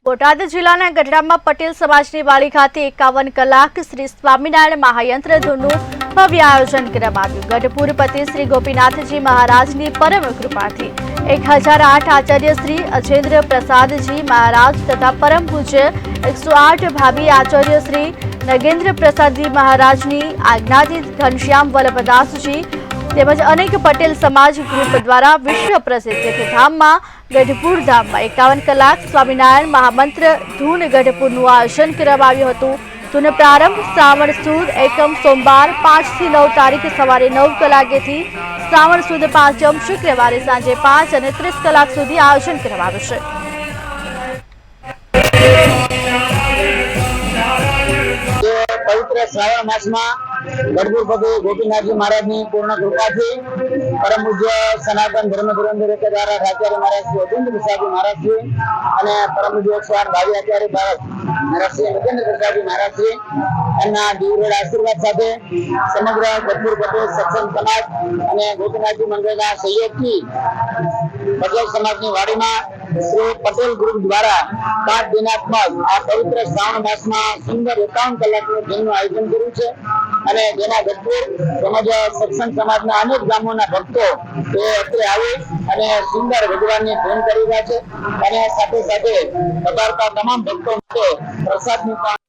બોટાદ જિલ્લાના ગઢડામાં પટેલ સમાજની વાડી ખાતે 51 કલાક શ્રી સ્વામિનારાયણ મહાયંત્ર ધૂનનું ભવ્ય આયોજન કરવામાં આવ્યું। ગઢપુરપતિ શ્રી ગોપીનાથજી મહારાજની પરમ કૃપાથી 1008 આચાર્ય શ્રી અજેન્દ્ર પ્રસાદજી મહારાજ તથા પરમ પૂજ્ય 108 ભાભી આચાર્ય શ્રી નગેન્દ્ર પ્રસાદજી મહારાજની આજ્ઞાથી ઘનશ્યામ વલ્લભદાસજી તેમજ અનેક પટેલ સમાજ ગ્રુપ દ્વારા વિશ્વ પ્રસિદ્ધ તીર્થધામમાં ગઢપુર ધામમાં 51 કલાક સ્વામિનારાયણ મહામંત્ર ધૂન ગઢપુરનું આયોજન કરવામાં આવ્યું હતું। ધૂન પ્રારંભ શ્રાવણ સુદ એકમ સોમવાર 5 થી 9 તારીખ સવારે 9 કલાકેથી શ્રાવણ સુદ પાંચમ શુક્રવારે સાંજે 5 અને 30 કલાક સુધી આયોજન કરવામાં આવ્યું છે। पवित्र श्रावण मास में गढ़पुरपति गोपीनाथजी महाराज की पूर्ण कृपा थी परम पूज्य सनातन धर्म धुरंधर आचार्य महाराज श्री अजेंद्र प्रसाद महाराज श्री અને પરમ પૂજ્ય 108 ભાવી આચાર્ય महाराज श्री नगेंद्र प्रसाद महाराज श्री એમના દીવરેડ આશીર્વાદ સાથે સમગ્ર ગઢપુર પટેલ સત્સંગ સમાજ અને ગોપીનાથજી મંદિરના સહયોગથી પટેલ સમાજની વાડીમાં श्री पटेल ग्रुप द्वारा 5 दिनात्मक आ पवित्र श्रावण मास में सुंदर 51 कलाक નું आयोजन કર્યું છે અને જેના ગઢપુર તેમજ સત્સંગ સમાજના અનેક ગામોના ભક્તો એ અત્રે આવી અને સુંદર ભગવાનની ધૂન કરી રહ્યા છે અને સાથે સાથે પધારતા તમામ ભક્તો માટે પ્રસાદની